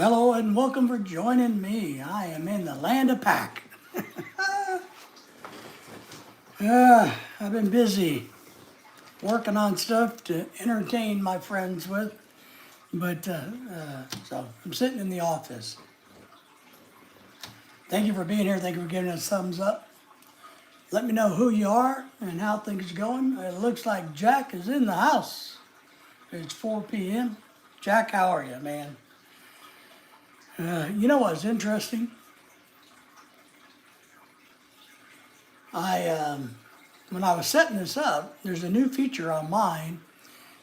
Hello and welcome for joining me. I am in the land of PAC. I've been busy working on stuff to entertain my friends with, but so I'm sitting in the office. Thank you for being here. Thank you for giving us a thumbs up. Let me know who you are and how things are going. It looks like Jack is in the house. It's 4 p.m. Jack, how are you, man? You know what's interesting? When I was setting this up, there's a new feature on mine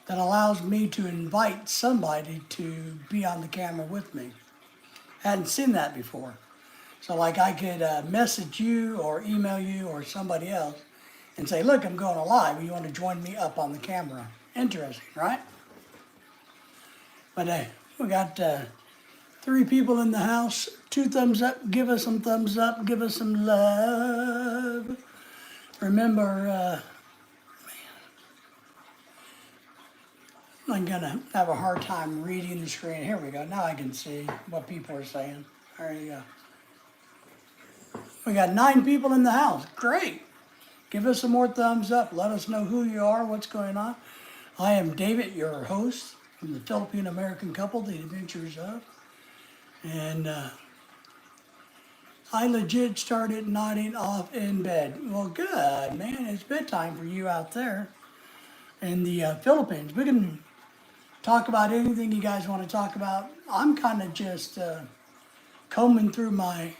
that allows me to invite somebody to be on the camera with me. Hadn't seen that before. So like I could message you or email you or somebody else and say, look, I'm going live. You want to join me up on the camera? Interesting, right? But we got 3 people in the house. 2 thumbs up. Give us some thumbs up. Give us some love. Remember, I'm going to have a hard time reading the screen. Here we go. Now I can see what people are saying. There you go. We got 9 people in the house. Great. Give us some more thumbs up. Let us know who you are, what's going on. I am David, your host from the Philippine-American couple, The Adventures of. And I legit started nodding off in bed. Well, good, man. It's bedtime for you out there in the Philippines. We can talk about anything you guys want to talk about. I'm kind of just combing through my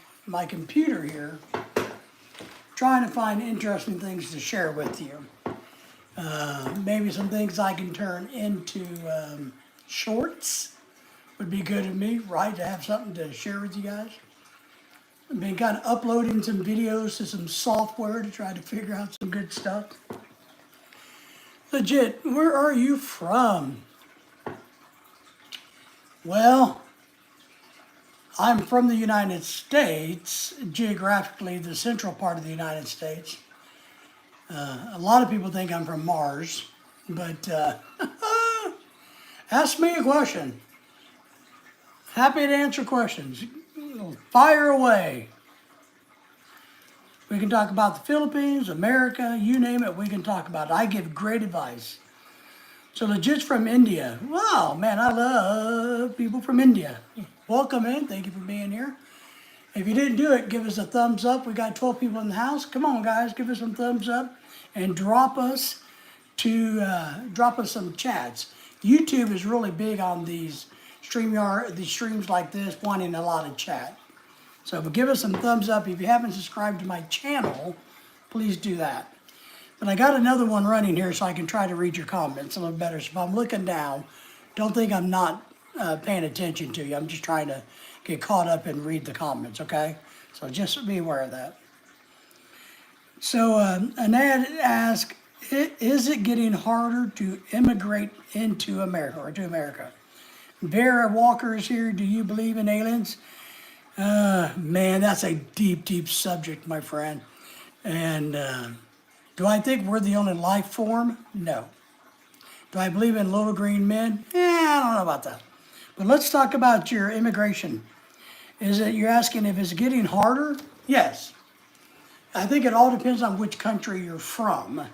computer here, trying to find interesting things to share with you. Maybe some things I can turn into shorts would be good of me, right? To have something to share with you guys. I've been kind of uploading some videos to some software to try to figure out some good stuff. Legit, where are you from? Well, I'm from the United States, geographically the central part of the United States. A lot of people think I'm from Mars, but ask me a question. Happy to answer questions. Fire away. We can talk about the Philippines, America, you name it, we can talk about it. I give great advice. So legit's from India. Wow, man, I love people from India. Welcome in. Thank you for being here. If you didn't do it, give us a thumbs up. We got 12 people in the house. Come on, guys, give us some thumbs up and drop us some chats. YouTube is really big on these streams like this, wanting a lot of chat. So but give us some thumbs up. If you haven't subscribed to my channel, please do that. But I got another one running here so I can try to read your comments a little better. So if I'm looking down, don't think I'm not paying attention to you. I'm just trying to get caught up and read the comments, okay? So just be aware of that. So an ad asked, is it getting harder to immigrate into America or to America? Vera Walker is here. Do you believe in aliens? Man, that's a deep, deep subject, my friend. And do I think we're the only life form? No. Do I believe in little green men? I don't know about that. But let's talk about your immigration. Is it, you're asking if it's getting harder? Yes. I think it all depends on which country you're from.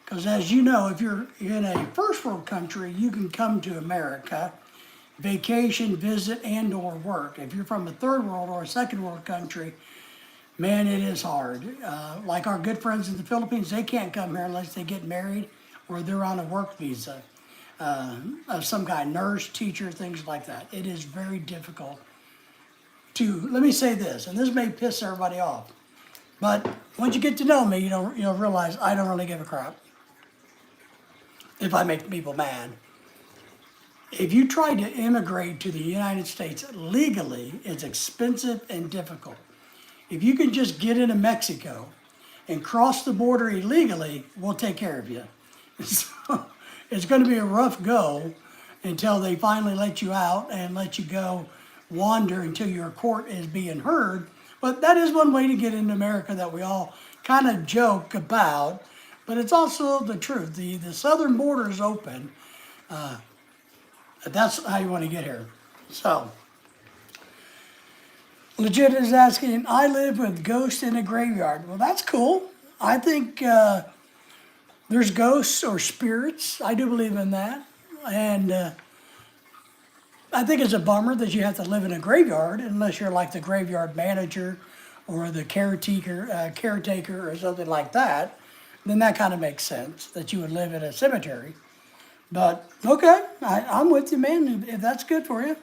Because as you know, if you're in a first world country, you can come to America, vacation, visit, and or work. If you're from a third world or a second world country, man, it is hard. Like our good friends in the Philippines, they can't come here unless they get married or they're on a work visa of some kind, nurse, teacher, things like that. It is very difficult to, let me say this, and this may piss everybody off, but once you get to know me, you'll realize I don't really give a crap if I make people mad. If you try to immigrate to the United States legally, it's expensive and difficult. If you can just get into Mexico and cross the border illegally, we'll take care of you. So, it's going to be a rough go until they finally let you out and let you go wander until your court is being heard. But that is one way to get into America that we all kind of joke about, but it's also the truth. The southern border is open. That's how you want to get here. So Legit is asking, I live with ghosts in a graveyard. Well, that's cool. I think there's ghosts or spirits. I do believe in that. And I think it's a bummer that you have to live in a graveyard unless you're like the graveyard manager or the caretaker or something like that. Then that kind of makes sense that you would live in a cemetery. But okay, I'm with you, man. If that's good for you.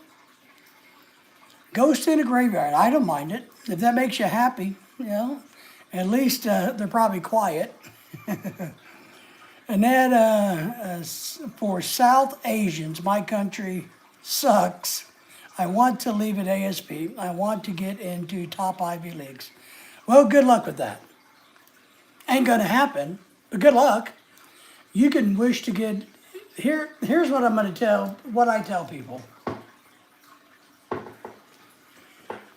Ghost in a graveyard. I don't mind it. If that makes you happy, at least they're probably quiet. And then for South Asians, my country sucks. I want to leave at ASP. I want to get into top Ivy Leagues. Well, good luck with that. Ain't gonna happen, but good luck. You can wish to get, here's what I'm gonna what I tell people.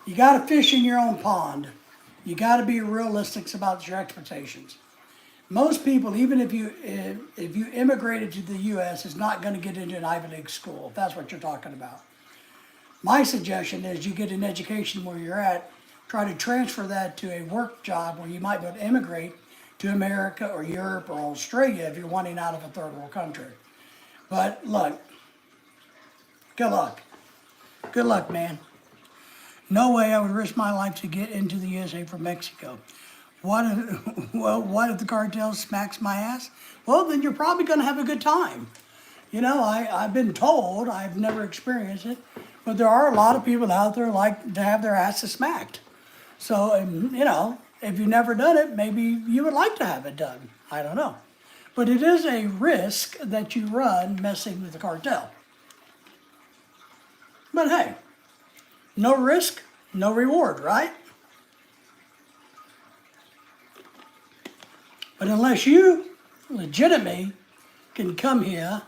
You gotta fish in your own pond. You gotta be realistic about your expectations. Most people, even if you immigrated to the U.S., is not going to get into an Ivy League school, if that's what you're talking about. My suggestion is you get an education where you're at, try to transfer that to a work job where you might be able to immigrate to America or Europe or Australia if you're wanting out of a third world country. But look, good luck. Good luck, man. No way I would risk my life to get into the USA from Mexico. What if the cartel smacks my ass? Well, then you're probably going to have a good time. I've been told, I've never experienced it, but there are a lot of people out there like to have their asses smacked. So, if you've never done it, maybe you would like to have it done. I don't know. But it is a risk that you run messing with the cartel. But hey, no risk, no reward, right? But unless you legitimately can come here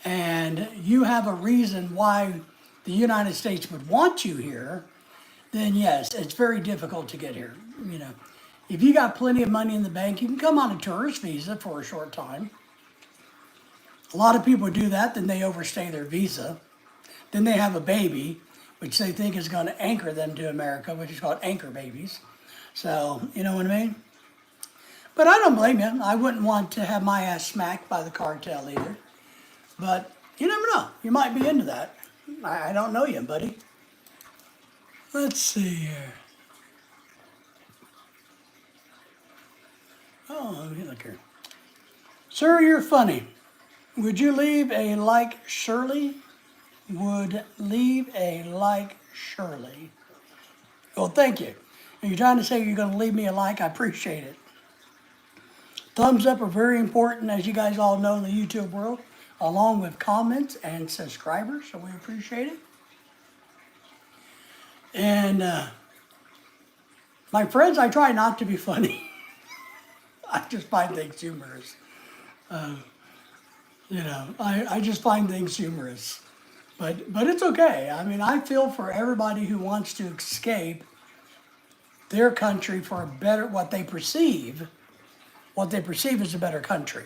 and you have a reason why the United States would want you here, then yes, it's very difficult to get here. If you got plenty of money in the bank, you can come on a tourist visa for a short time. A lot of people do that, then they overstay their visa. Then they have a baby, which they think is going to anchor them to America, which is called anchor babies. So, you know what I mean? But I don't blame you. I wouldn't want to have my ass smacked by the cartel either. But you never know. You might be into that. I don't know you, buddy. Let's see here. Oh, let me look here. Sir, you're funny. Would you leave a like Shirley? Would leave a like Shirley. Well, thank you. If you're trying to say you're going to leave me a like, I appreciate it. Thumbs up are very important, as you guys all know, in the YouTube world, along with comments and subscribers, so we appreciate it. And my friends, I try not to be funny. I just find things humorous. I just find things humorous. But it's okay. I mean, I feel for everybody who wants to escape their country for a better, what they perceive as a better country.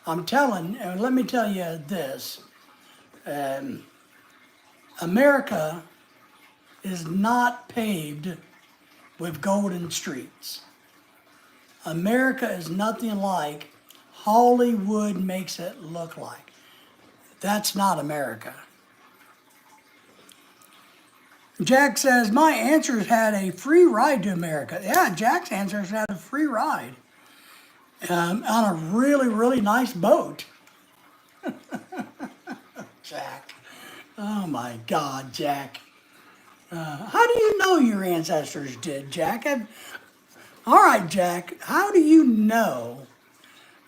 I'm telling, and let me tell you this, America is not paved with golden streets. America is nothing like Hollywood makes it look like. That's not America. Jack says, my answers had a free ride to America. Yeah, Jack's answers had a free ride. On a really, really nice boat. Jack. Oh my God, Jack. How do you know your ancestors did, Jack? All right, Jack, how do you know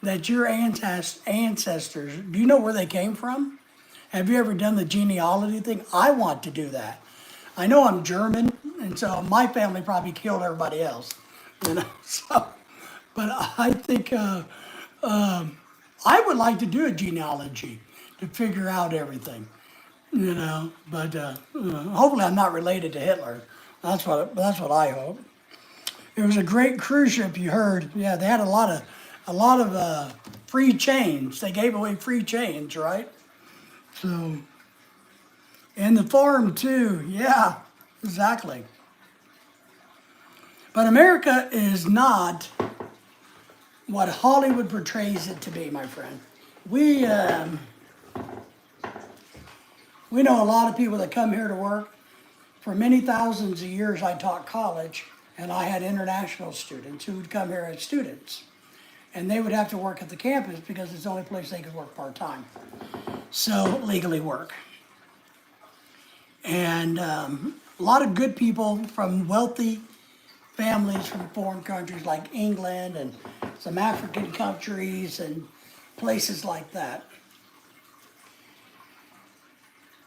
that your ancestors, do you know where they came from? Have you ever done the genealogy thing? I want to do that. I know I'm German, and so my family probably killed everybody else. So... But I think I would like to do a genealogy to figure out everything, But hopefully, I'm not related to Hitler. That's what I hope. It was a great cruise ship. You heard, yeah. They had a lot of free change. They gave away free change, right? So, and the farm too. Yeah, exactly. But America is not what Hollywood portrays it to be, my friend. We know a lot of people that come here to work. For many thousands of years, I taught college, and I had international students who would come here as students. And they would have to work at the campus because it's the only place they could work part-time. So, legally work. And a lot of good people from wealthy families from foreign countries like England and some African countries and places like that.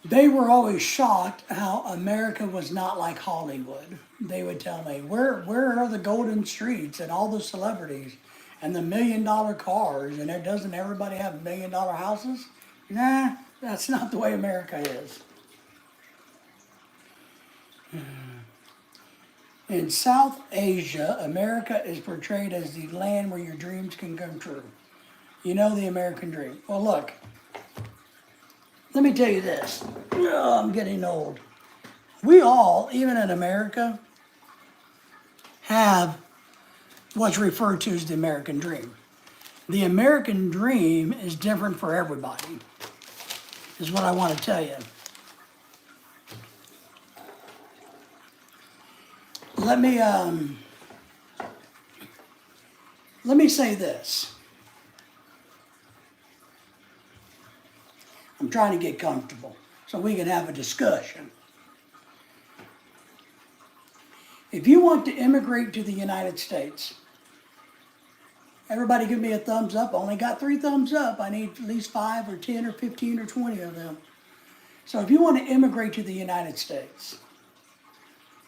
They were always shocked how America was not like Hollywood. They would tell me, where are the golden streets and all the celebrities and the $1 million cars, and doesn't everybody have $1 million houses? Nah, that's not the way America is. In South Asia, America is portrayed as the land where your dreams can come true. You know the American dream. Well, look, let me tell you this. Oh, I'm getting old. We all, even in America, have what's referred to as the American dream. The American dream is different for everybody, is what I want to tell you. Let me say this. I'm trying to get comfortable so we can have a discussion. If you want to immigrate to the United States, everybody give me a thumbs up. I only got 3 thumbs up. I need at least 5 or 10 or 15 or 20 of them. So if you want to immigrate to the United States,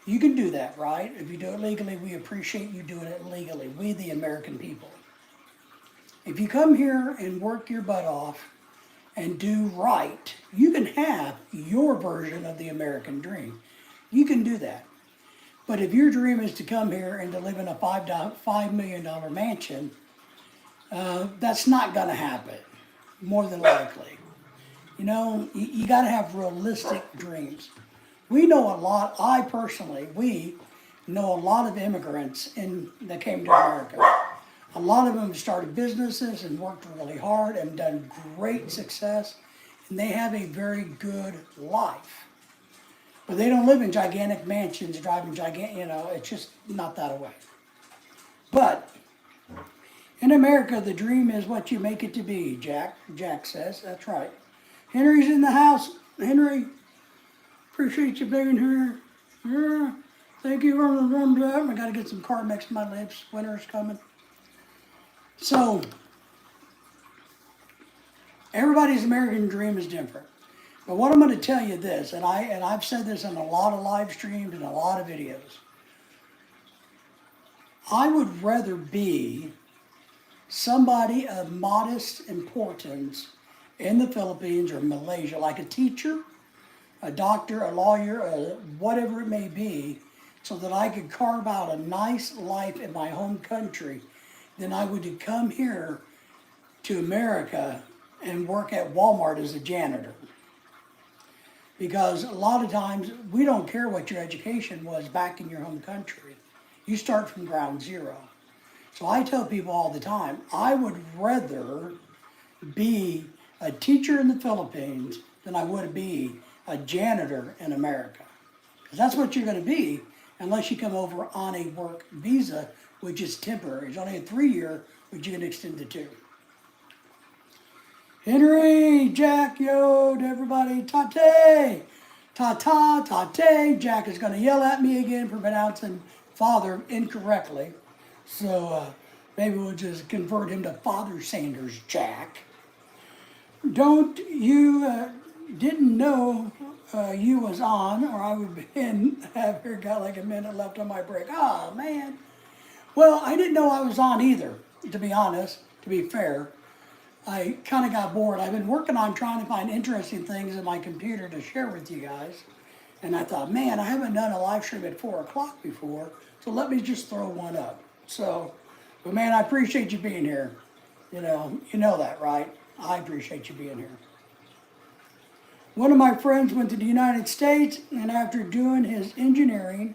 you can do that, right? If you do it legally, we appreciate you doing it legally. We, the American people. If you come here and work your butt off and do right, you can have your version of the American dream. You can do that. But if your dream is to come here and to live in a $5 million mansion, that's not going to happen, more than likely. You know, you got to have realistic dreams. We know a lot, we know a lot of immigrants that came to America. A lot of them started businesses and worked really hard and done great success, and they have a very good life. But they don't live in gigantic mansions, driving it's just not that way. But in America, the dream is what you make it to be, Jack. Jack says, that's right. Henry's in the house. Henry, appreciate you being here. Yeah, thank you for the thumbs up. I got to get some Carmex in my lips. Winter's coming. So, everybody's American dream is different. But what I'm going to tell you this, and I've said this in a lot of live streams and a lot of videos. I would rather be somebody of modest importance in the Philippines or Malaysia, like a teacher, a doctor, a lawyer, whatever it may be, so that I could carve out a nice life in my home country, than I would come here to America and work at Walmart as a janitor. Because a lot of times, we don't care what your education was back in your home country. You start from ground zero. So I tell people all the time, I would rather be a teacher in the Philippines than I would be a janitor in America. Because that's what you're going to be unless you come over on a work visa, which is temporary. It's only a 3-year, which you can extend to 2. Henry, Jack, yo, to everybody, tate, ta-ta, tate. Jack is going to yell at me again for pronouncing father incorrectly. So maybe we'll just convert him to Father Sanders Jack. Don't you, didn't know you was on, or I would have here got like a minute left on my break. Oh, man. Well, I didn't know I was on either, to be honest, to be fair. I kind of got bored. I've been working on trying to find interesting things in my computer to share with you guys. And I thought, man, I haven't done a live stream at 4 o'clock before, so let me just throw one up. So, but man, I appreciate you being here. You know that, right? I appreciate you being here. One of my friends went to the United States, and after doing his engineering,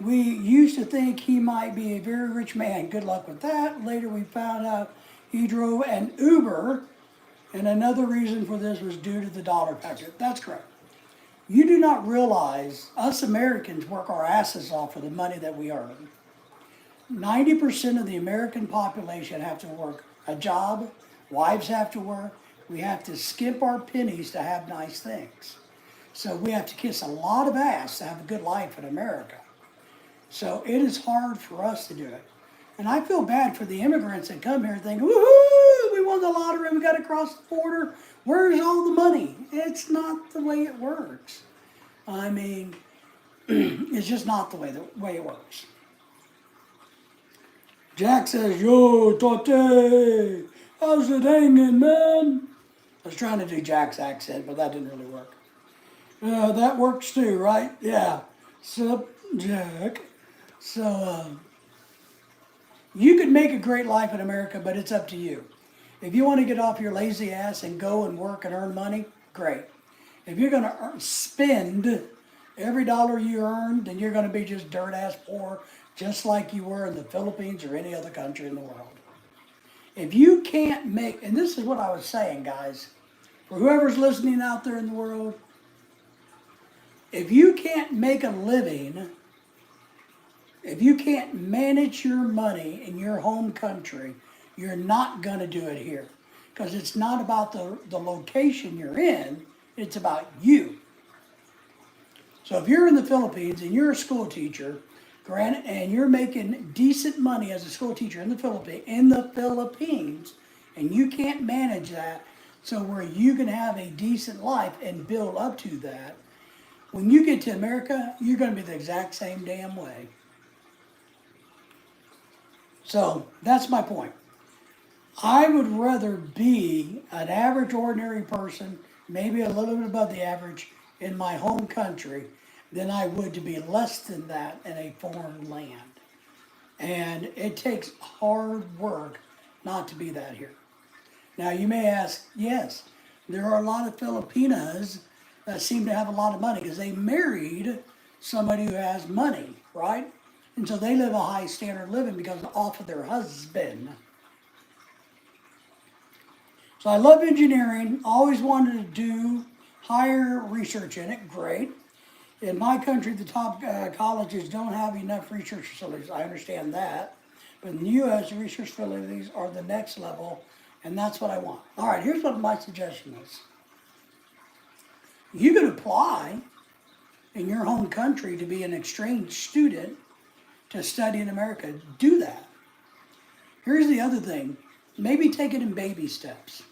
We used to think he might be a very rich man. Good luck with that. Later we found out he drove an Uber, and another reason for this was due to the dollar factor. That's correct. You do not realize us Americans work our asses off for the money that we earn. 90% of the American population have to work a job. Wives have to work. We have to skip our pennies to have nice things. So we have to kiss a lot of ass to have a good life in America. So it is hard for us to do it. And I feel bad for the immigrants that come here thinking, woohoo, we won the lottery, we got to cross the border. Where's all the money? It's not the way it works. I mean, it's just not the way it works. Jack says, yo, Tate, how's it hanging, man? I was trying to do Jack's accent, but that didn't really work. That works too, right? Yeah. Sup, Jack? So, you could make a great life in America, but it's up to you. If you want to get off your lazy ass and go and work and earn money, great. If you're going to spend every dollar you earn, then you're going to be just dirt ass poor, just like you were in the Philippines or any other country in the world. If you can't make, and this is what I was saying, guys, for whoever's listening out there in the world, if you can't make a living, if you can't manage your money in your home country, you're not going to do it here. Because it's not about the location you're in, it's about you. So if you're in the Philippines and you're a school teacher, granted, and you're making decent money as a school teacher in the Philippines, and you can't manage that, so where you can have a decent life and build up to that, when you get to America, you're going to be the exact same damn way. So that's my point. I would rather be an average, ordinary person, maybe a little bit above the average in my home country, than I would to be less than that in a foreign land. And it takes hard work not to be that here. Now you may ask, yes, there are a lot of Filipinas that seem to have a lot of money because they married somebody who has money, right? And so they live a high standard of living because off of their husband. So I love engineering, always wanted to do higher research in it, great. In my country, the top colleges don't have enough research facilities. I understand that. But in the U.S., research facilities are the next level, and that's what I want. All right, here's what my suggestion is. You could apply in your home country to be an exchange student to study in America. Do that. Here's the other thing. Maybe take it in baby steps.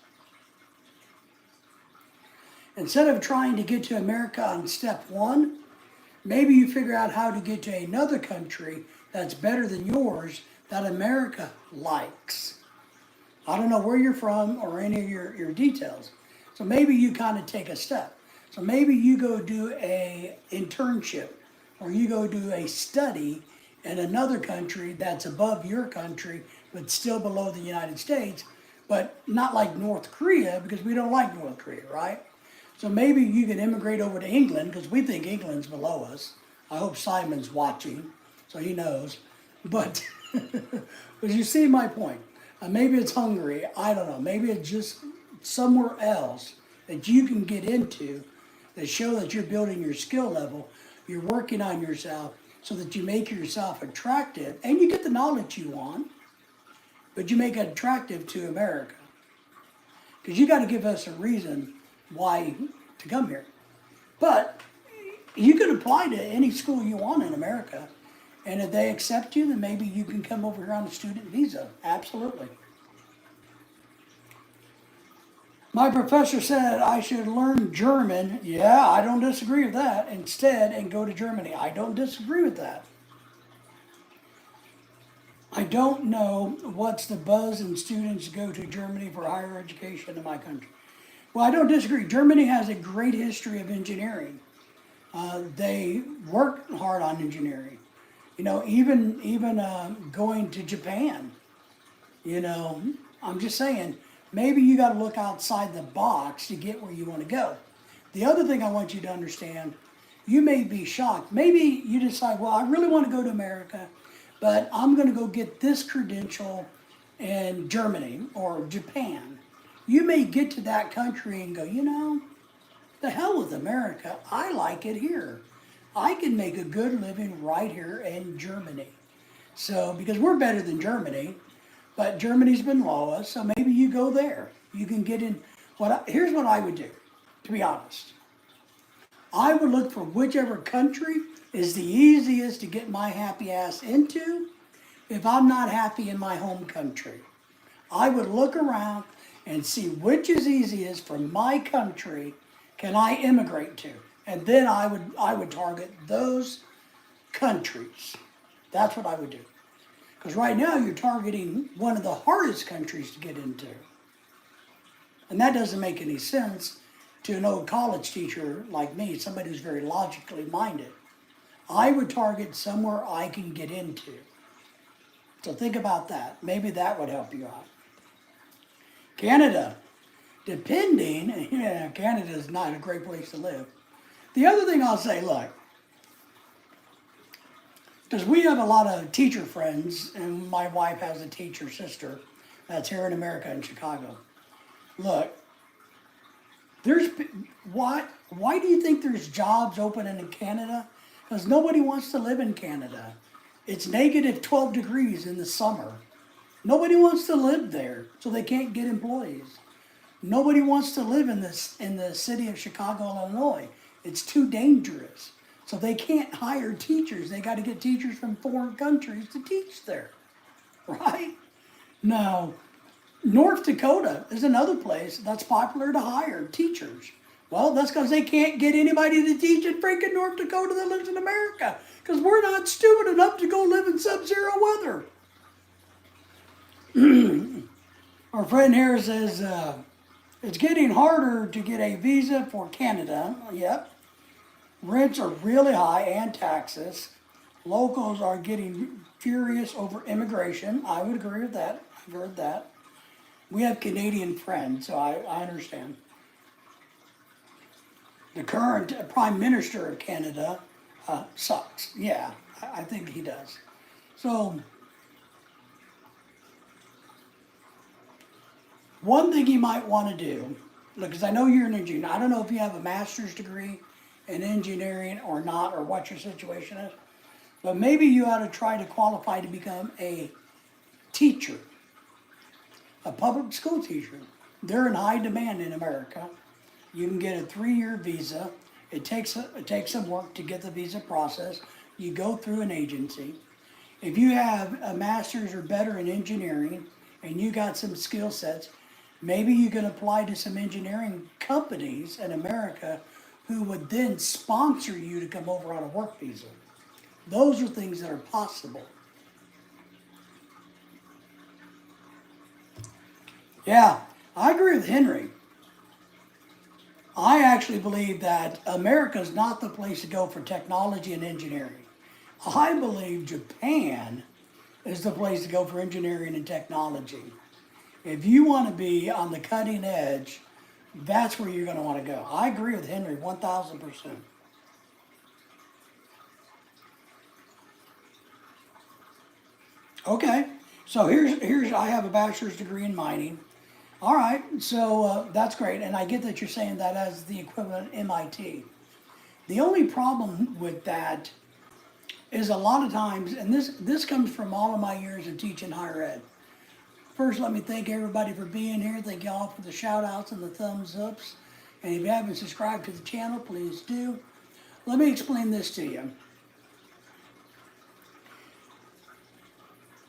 Instead of trying to get to America on step one, maybe you figure out how to get to another country that's better than yours that America likes. I don't know where you're from or any of your details. So maybe you kind of take a step. So maybe you go do a internship or you go do a study in another country that's above your country but still below the United States, but not like North Korea because we don't like North Korea, right? So maybe you can immigrate over to England because we think England's below us. I hope Simon's watching so he knows. But, but you see my point. Maybe it's Hungary. I don't know. Maybe it's just somewhere else that you can get into that show that you're building your skill level. You're working on yourself so that you make yourself attractive and you get the knowledge you want, but you make it attractive to America. Because you got to give us a reason why to come here. But you could apply to any school you want in America, and if they accept you, then maybe you can come over here on a student visa. Absolutely. My professor said I should learn German. Yeah, I don't disagree with that. Instead, and go to Germany. I don't disagree with that. I don't know what's the buzz in students go to Germany for higher education in my country. Well, I don't disagree. Germany has a great history of engineering. They work hard on engineering. You know, even going to Japan. You know, I'm just saying, maybe you got to look outside the box to get where you want to go. The other thing I want you to understand you may be shocked. Maybe you decide, well, I really want to go to America, but I'm going to go get this credential in Germany or Japan. You may get to that country and go, the hell with America. I like it here. I can make a good living right here in Germany. So, because we're better than Germany, but Germany's been lowest, so maybe you go there. You can get in. Here's what I would do, to be honest. I would look for whichever country is the easiest to get my happy ass into if I'm not happy in my home country. I would look around and see which is easiest for my country can I immigrate to. And then I would target those countries. That's what I would do. Because right now you're targeting one of the hardest countries to get into. And that doesn't make any sense to an old college teacher like me, somebody who's very logically minded. I would target somewhere I can get into. So think about that. Maybe that would help you out. Canada. Depending, Canada is not a great place to live. The other thing I'll say, look, because we have a lot of teacher friends, and my wife has a teacher sister that's here in America in Chicago. Look, why do you think there's jobs open in Canada? Because nobody wants to live in Canada. It's negative 12 degrees in the summer. Nobody wants to live there, so they can't get employees. Nobody wants to live in the city of Chicago, Illinois. It's too dangerous. So they can't hire teachers. They got to get teachers from foreign countries to teach there, right? Now, North Dakota is another place that's popular to hire teachers. Well, that's because they can't get anybody to teach in freaking North Dakota that lives in America, because we're not stupid enough to go live in sub-zero weather. Our friend here says, it's getting harder to get a visa for Canada. Yep. Rents are really high and taxes. Locals are getting furious over immigration. I would agree with that. I've heard that. We have Canadian friends, so I understand. The current Prime Minister of Canada sucks. Yeah, I think he does. So, one thing you might want to do, because I know you're an engineer. I don't know if you have a master's degree in engineering or not, or what your situation is, but maybe you ought to try to qualify to become a teacher, a public school teacher. They're in high demand in America. You can get a 3-year visa. It takes some work to get the visa process. You go through an agency. If you have a master's or better in engineering and you got some skill sets, maybe you can apply to some engineering companies in America who would then sponsor you to come over on a work visa. Those are things that are possible. Yeah, I agree with Henry. I actually believe that America is not the place to go for technology and engineering. I believe Japan is the place to go for engineering and technology. If you want to be on the cutting edge, that's where you're going to want to go. I agree with Henry 1,000%. Okay, so here's I have a bachelor's degree in mining. All right, so that's great, and I get that you're saying that as the equivalent MIT. The only problem with that is a lot of times, and this comes from all of my years of teaching higher ed. First, let me thank everybody for being here. Thank y'all for the shout outs and the thumbs ups. And if you haven't subscribed to the channel, please do. Let me explain this to you.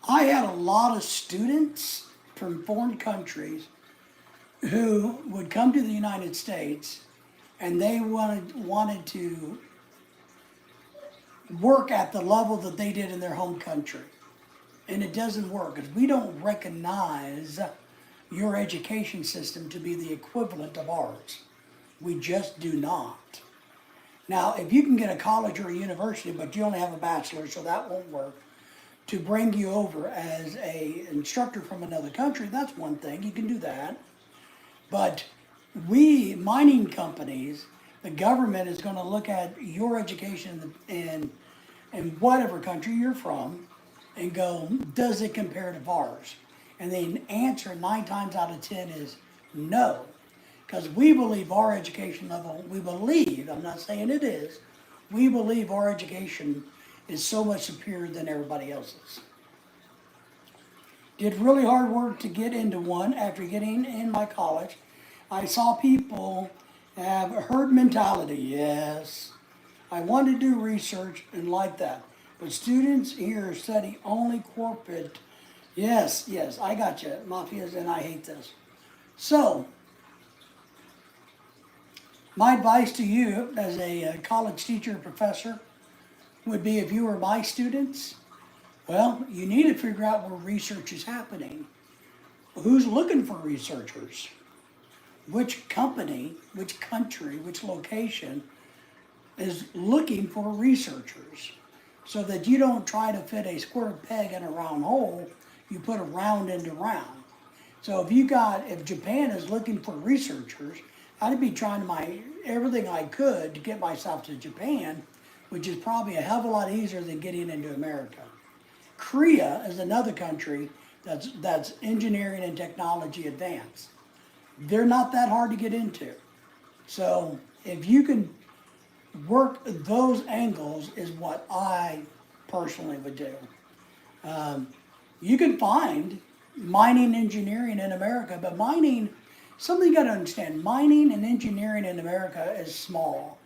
I had a lot of students from foreign countries who would come to the United States and they wanted to work at the level that they did in their home country. And it doesn't work because we don't recognize your education system to be the equivalent of ours. We just do not. Now, if you can get a college or a university, but you only have a bachelor, so that won't work, to bring you over as an instructor from another country, that's one thing. You can do that. But we, mining companies, the government is going to look at your education in whatever country you're from and go, does it compare to ours? And the answer 9 times out of 10 is no. Because we believe our education level, I'm not saying it is, we believe our education is so much superior than everybody else's. Did really hard work to get into one after getting in my college. I saw people have a herd mentality, yes. I want to do research and like that. But students here study only corporate. Yes, I got you, mafias, and I hate this. So, my advice to you as a college teacher or professor would be, if you were my students, well, you need to figure out where research is happening. Who's looking for researchers? Which company, which country, which location is looking for researchers? So that you don't try to fit a square peg in a round hole, you put a round into round. So if Japan is looking for researchers, I'd be trying everything I could to get myself to Japan, which is probably a hell of a lot easier than getting into America. Korea is another country that's engineering and technology advanced. They're not that hard to get into. So if you can work those angles is what I personally would do. You can find mining engineering in America, but something you got to understand, mining and engineering in America is small.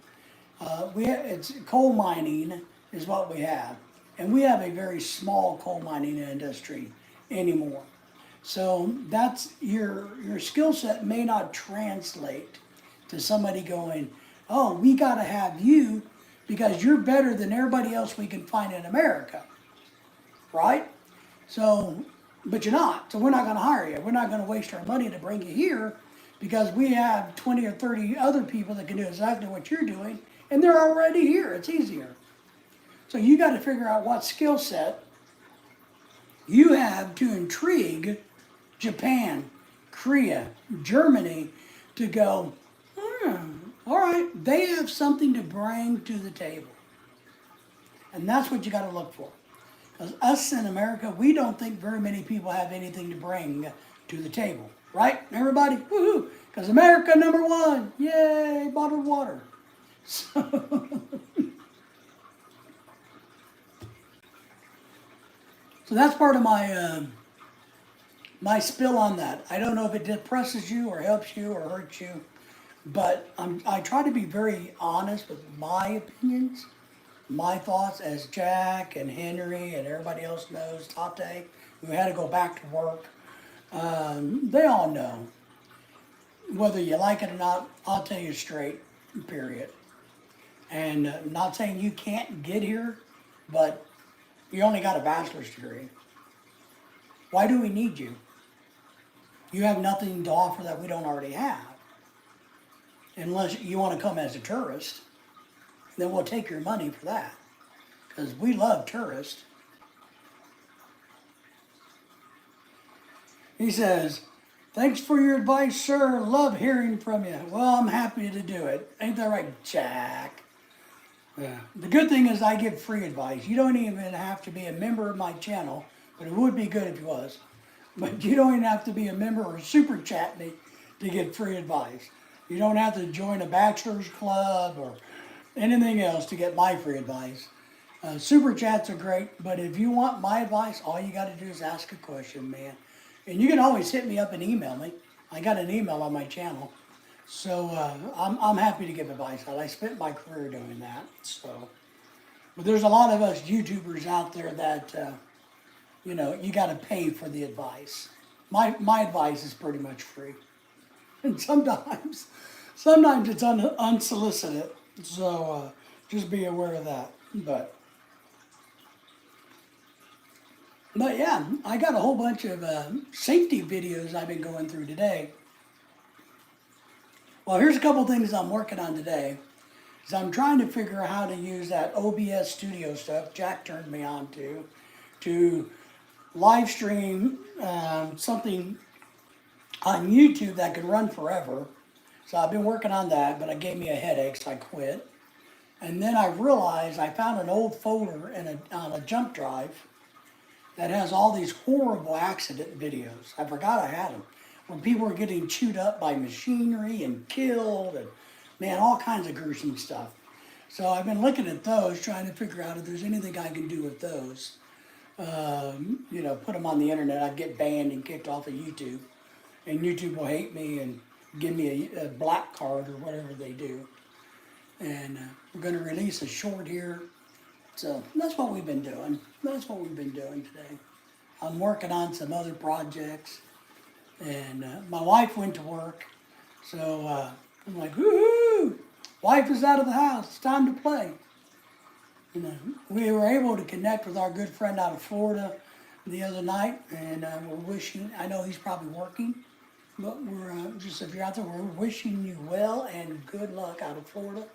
It's coal mining is what we have. And we have a very small coal mining industry anymore. So that's your skill set may not translate to somebody going, oh, we got to have you because you're better than everybody else we can find in America, right? So, but you're not. So we're not going to hire you. We're not going to waste our money to bring you here because we have 20 or 30 other people that can do exactly what you're doing, and they're already here. It's easier. So you got to figure out what skill set you have to intrigue Japan, Korea, Germany to go, all right, they have something to bring to the table. And that's what you got to look for. Because us in America, we don't think very many people have anything to bring to the table. Right, everybody? Woohoo! Because America #1. Yay, bottled water. So that's part of my spill on that. I don't know if it depresses you or helps you or hurts you, but I try to be very honest with my opinions, my thoughts, as Jack and Henry and everybody else knows, Tate, who had to go back to work. They all know. Whether you like it or not, I'll tell you straight, period. And I'm not saying you can't get here, but you only got a bachelor's degree. Why do we need you? You have nothing to offer that we don't already have. Unless you want to come as a tourist, then we'll take your money for that. Because we love tourists. He says, thanks for your advice, sir. Love hearing from you. Well, I'm happy to do it. Ain't that right, Jack? Yeah. The good thing is I give free advice. You don't even have to be a member of my channel, but it would be good if you was. But you don't even have to be a member or super chat me to get free advice. You don't have to join a bachelor's club or anything else to get my free advice. Super chats are great, but if you want my advice, all you got to do is ask a question, man. And you can always hit me up and email me. I got an email on my channel. So I'm happy to give advice out. I spent my career doing that. So, but there's a lot of us YouTubers out there that, you got to pay for the advice. My advice is pretty much free. And sometimes it's unsolicited. So just be aware of that. But yeah, I got a whole bunch of safety videos I've been going through today. Well, here's a couple things I'm working on today. Is I'm trying to figure out how to use that OBS studio stuff Jack turned me on to live stream something on YouTube that can run forever. So I've been working on that, but it gave me a headache, so I quit. And then I realized I found an old folder on a jump drive that has all these horrible accident videos. I forgot I had them. When people were getting chewed up by machinery and killed, and man, all kinds of gruesome stuff. So I've been looking at those, trying to figure out if there's anything I can do with those. Put them on the internet. I'd get banned and kicked off of YouTube. And YouTube will hate me and give me a black card or whatever they do. And we're going to release a short here. So that's what we've been doing. That's what we've been doing today. I'm working on some other projects. And my wife went to work. So I'm like, woohoo! Wife is out of the house. It's time to play. We were able to connect with our good friend out of Florida the other night. And we're wishing, I know he's probably working. But we're just, if you're out there, we're wishing you well and good luck out of Florida.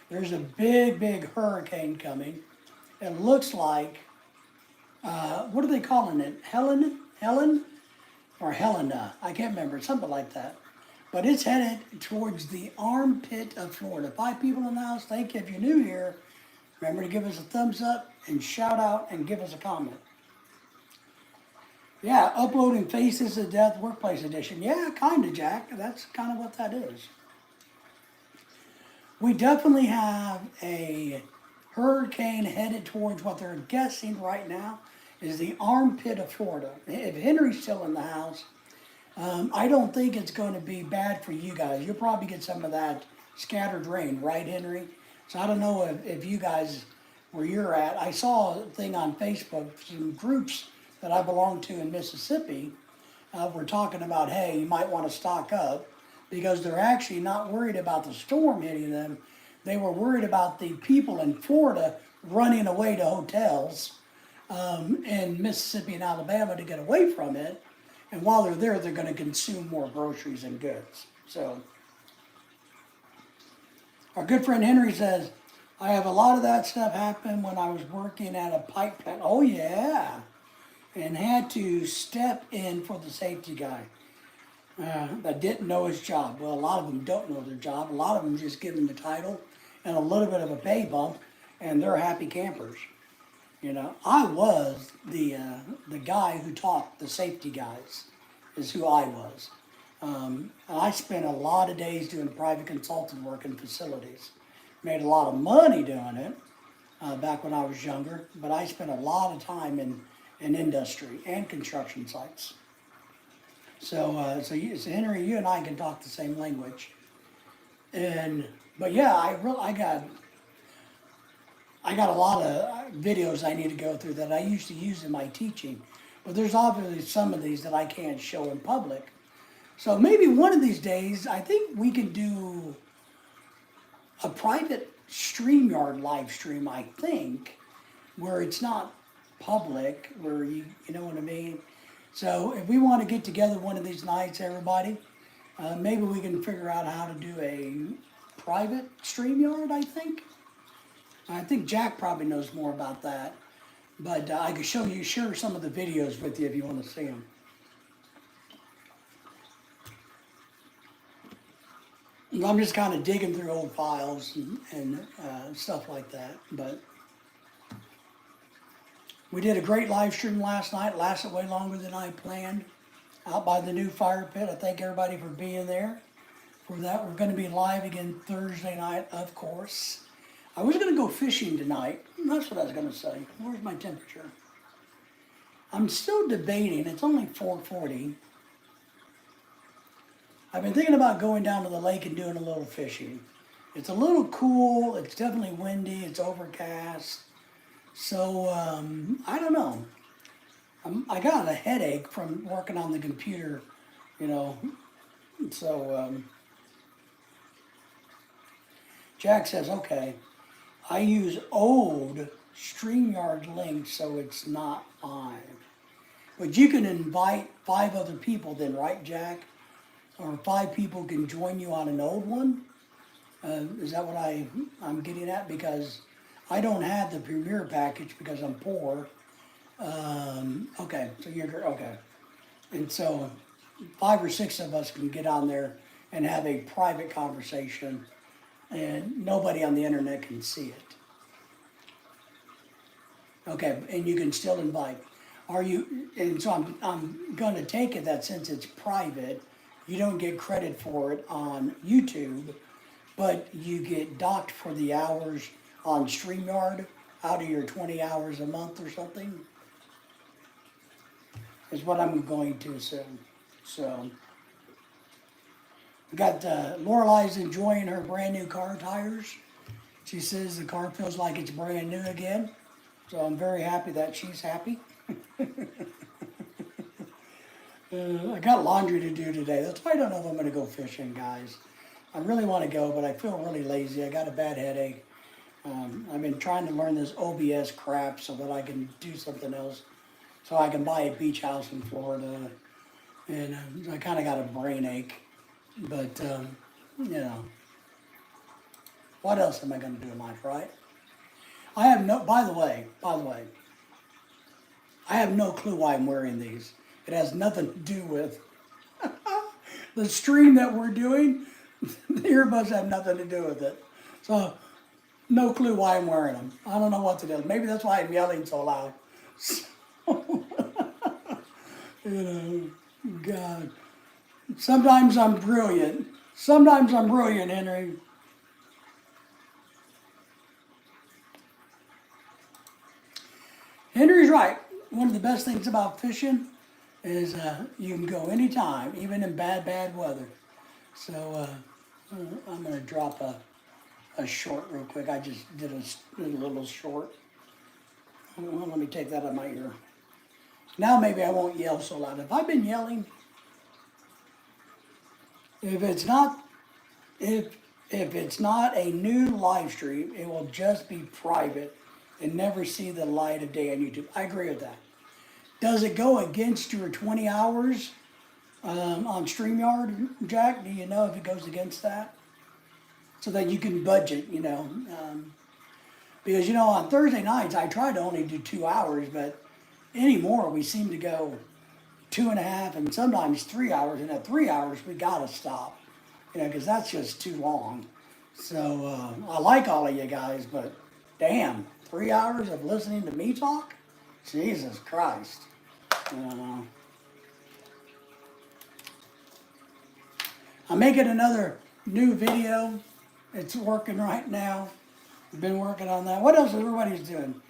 There's a big, big hurricane coming. It looks like, what are they calling it? Helen? Or Helena? I can't remember, something like that. But it's headed towards the armpit of Florida. 5 people in the house, thank you. If you're new here, remember to give us a thumbs up and shout out and give us a comment. Yeah, uploading Faces of Death Workplace Edition. Yeah, kind of, Jack. That's kind of what that is. We definitely have a hurricane headed towards what they're guessing right now is the armpit of Florida. If Henry's still in the house, I don't think it's going to be bad for you guys. You'll probably get some of that scattered rain, right, Henry? So I don't know if you guys, where you're at, I saw a thing on Facebook, some groups that I belong to in Mississippi, were talking about, hey, you might want to stock up because they're actually not worried about the storm hitting them. They were worried about the people in Florida running away to hotels in Mississippi and Alabama to get away from it. And while they're there, they're going to consume more groceries and goods. So our good friend Henry says, I have a lot of that stuff happen when I was working at a pipe plant. Oh, yeah. And had to step in for the safety guy that didn't know his job. Well, a lot of them don't know their job. A lot of them just give them the title and a little bit of a pay bump, and they're happy campers. I was the guy who taught the safety guys, is who I was. I spent a lot of days doing private consulting work in facilities. Made a lot of money doing it back when I was younger, but I spent a lot of time in industry and construction sites. So Henry, you and I can talk the same language. But yeah, I got a lot of videos I need to go through that I used to use in my teaching. But there's obviously some of these that I can't show in public. So maybe one of these days, I think we can do a private StreamYard live stream, I think, where it's not public, where you know what I mean? So if we want to get together one of these nights, everybody, maybe we can figure out how to do a private StreamYard, I think. I think Jack probably knows more about that. But I could share some of the videos with you if you want to see them. I'm just kind of digging through old files and stuff like that. But we did a great live stream last night. It lasted way longer than I planned. Out by the new fire pit. I thank everybody for being there. For that, we're going to be live again Thursday night, of course. I was going to go fishing tonight. That's what I was going to say. Where's my temperature? I'm still debating. It's only 4:40. I've been thinking about going down to the lake and doing a little fishing. It's a little cool. It's definitely windy. It's overcast. So, I don't know. I got a headache from working on the computer, So, Jack says, okay, I use old StreamYard links, so it's not live. But you can invite 5 other people then, right, Jack? Or 5 people can join you on an old one? Is that what I'm getting at? Because I don't have the Premier package because I'm poor. Okay, so you're okay. And so 5 or 6 of us can get on there and have a private conversation, and nobody on the internet can see it. Okay, and you can still invite. Are you? And so I'm going to take it that since it's private, you don't get credit for it on YouTube, but you get docked for the hours on StreamYard out of your 20 hours a month or something. Is what I'm going to assume. So, we got Lorelai's enjoying her brand new car tires. She says the car feels like it's brand new again. So I'm very happy that she's happy. I got laundry to do today. That's why I don't know if I'm going to go fishing, guys. I really want to go, but I feel really lazy. I got a bad headache. I've been trying to learn this OBS crap so that I can do something else. So I can buy a beach house in Florida. And I kind of got a brain ache. But, you know, what else am I going to do in life, right? I have no, by the way, I have no clue why I'm wearing these. It has nothing to do with the stream that we're doing. The earbuds have nothing to do with it. So, no clue why I'm wearing them. I don't know what to do. Maybe that's why I'm yelling so loud. You know, God. Sometimes I'm brilliant. Sometimes I'm brilliant, Henry. Henry's right. One of the best things about fishing is you can go anytime, even in bad weather. So I'm going to drop a short real quick. I just did a little short. Well, let me take that out of my ear. Now maybe I won't yell so loud. Have I been yelling? If it's not a new live stream, it will just be private and never see the light of day on YouTube. I agree with that. Does it go against your 20 hours on StreamYard, Jack? Do you know if it goes against that? So that you can budget, you know. Because, you know, on Thursday nights, I try to only do 2 hours, but anymore we seem to go 2.5 and sometimes 3 hours. And at 3 hours, we got to stop, you know, because that's just too long. So I like all of you guys, but damn, 3 hours of listening to me talk? Jesus Christ. I'm making another new video. It's working right now. I've been working on that. What else is everybody's doing?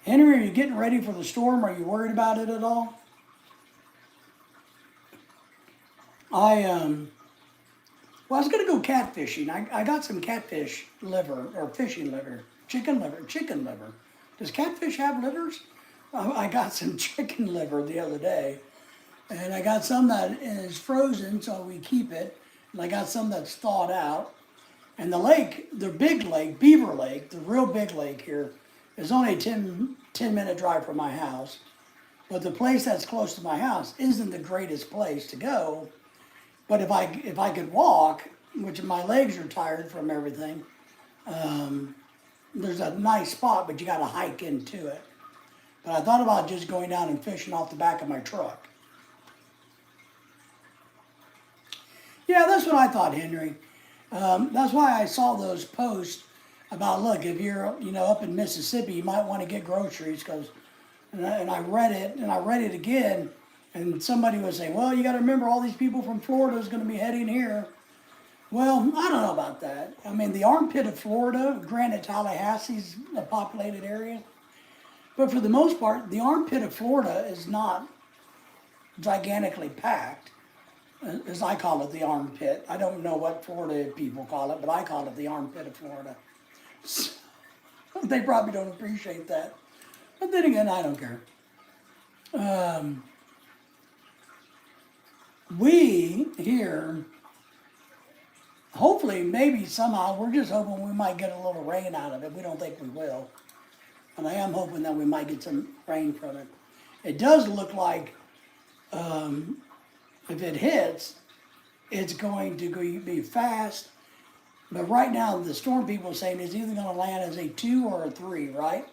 Henry, are you getting ready for the storm? Are you worried about it at all? Well, I was going to go catfishing. I got some catfish liver, or fishing liver, chicken liver. Does catfish have livers? I got some chicken liver the other day. And I got some that is frozen, so we keep it. And I got some that's thawed out. And the lake, the big lake, Beaver Lake, the real big lake here, is only a 10-minute drive from my house. But the place that's close to my house isn't the greatest place to go. But if I could walk, which my legs are tired from everything, there's a nice spot, but you got to hike into it. But I thought about just going down and fishing off the back of my truck. Yeah, that's what I thought, Henry. That's why I saw those posts about, look, if you're, you know, up in Mississippi, you might want to get groceries, because, and I read it, and I read it again, and somebody was saying, well, you got to remember all these people from Florida is going to be heading here. Well, I don't know about that. I mean, the armpit of Florida, granted Tallahassee's a populated area, but for the most part, the armpit of Florida is not gigantically packed, as I call it, the armpit. I don't know what Florida people call it, but I call it the armpit of Florida. So, they probably don't appreciate that. But then again, I don't care. We here, hopefully, maybe somehow, we're just hoping we might get a little rain out of it. We don't think we will. And I am hoping that we might get some rain from it. It does look like if it hits, it's going to be fast. But right now, the storm people are saying it's either going to land as a 2 or a 3, right?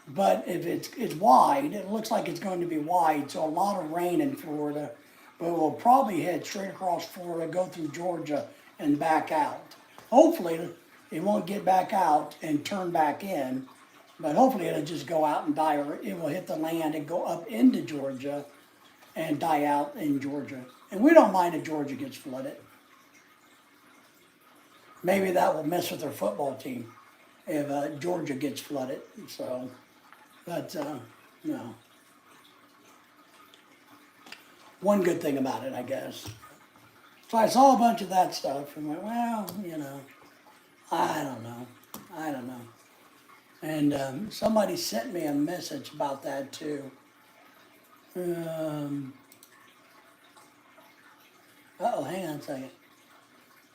But if it's wide, it looks like it's going to be wide. So a lot of rain in Florida but we'll probably head straight across Florida, go through Georgia, and back out. Hopefully, it won't get back out and turn back in, but hopefully it'll just go out and die, or it will hit the land and go up into Georgia and die out in Georgia. And we don't mind if Georgia gets flooded. Maybe that will mess with their football team if Georgia gets flooded. So, but no. One good thing about it, I guess. So I saw a bunch of that stuff and went, well, I don't know. And somebody sent me a message about that too. Hang on a second.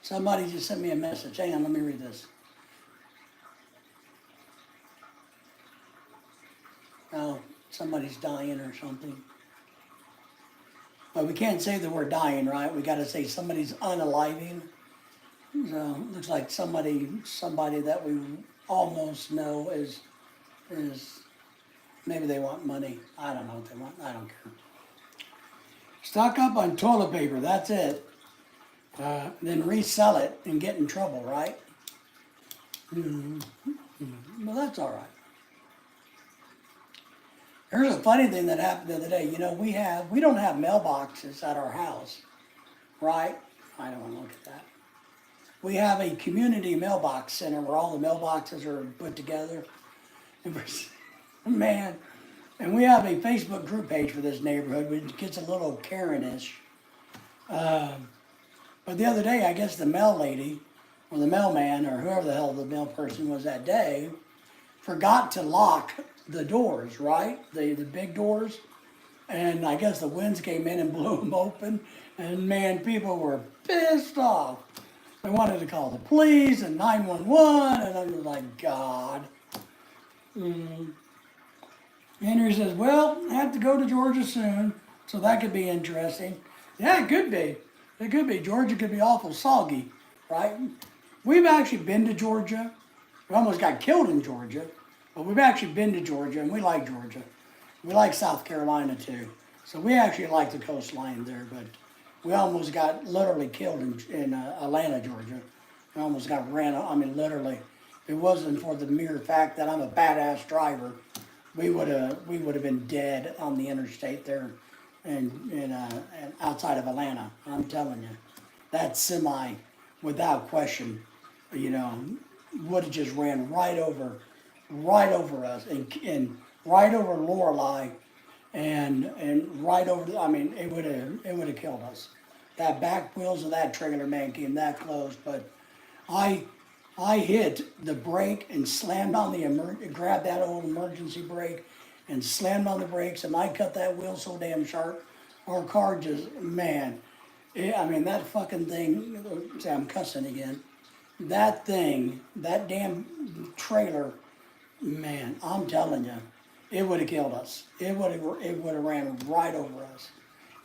Somebody just sent me a message. Hang on, let me read this. Oh, somebody's dying or something. But we can't say that we're dying, right? We got to say somebody's unaliving. So it looks like somebody that we almost know is maybe they want money. I don't know what they want. I don't care. Stock up on toilet paper. That's it. Then resell it and get in trouble, right? Well, that's all right. Here's a funny thing that happened the other day. We don't have mailboxes at our house, right? I don't want to look at that. We have a community mailbox center where all the mailboxes are put together. Man, and we have a Facebook group page for this neighborhood, which gets a little Karen-ish. But the other day, I guess the mail lady, or the mailman, or whoever the hell the mail person was that day, forgot to lock the doors, right? The big doors. And I guess the winds came in and blew them open. And man, people were pissed off. They wanted to call the police and 911. And I was like, God. Henry says, well, I have to go to Georgia soon. So that could be interesting. Yeah, it could be. It could be. Georgia could be awful soggy, right? We've actually been to Georgia. We almost got killed in Georgia. But we've actually been to Georgia, and we like Georgia. We like South Carolina, too. So we actually like the coastline there, but we almost got literally killed in Atlanta, Georgia. We almost got ran out. I mean, literally. If it wasn't for the mere fact that I'm a badass driver, we would have been dead on the interstate there and outside of Atlanta. I'm telling you. That semi, without question, would have just ran right over us and right over Lorelei and right over. I mean, it would have killed us. That back wheels of that trailer, man, came that close. But I hit the brake and slammed on grabbed that old emergency brake and slammed on the brakes, and I cut that wheel so damn sharp. Our car just, man. That fucking thing. I'm cussing again. That thing, that damn trailer. Man, I'm telling you, it would have killed us. It would have ran right over us.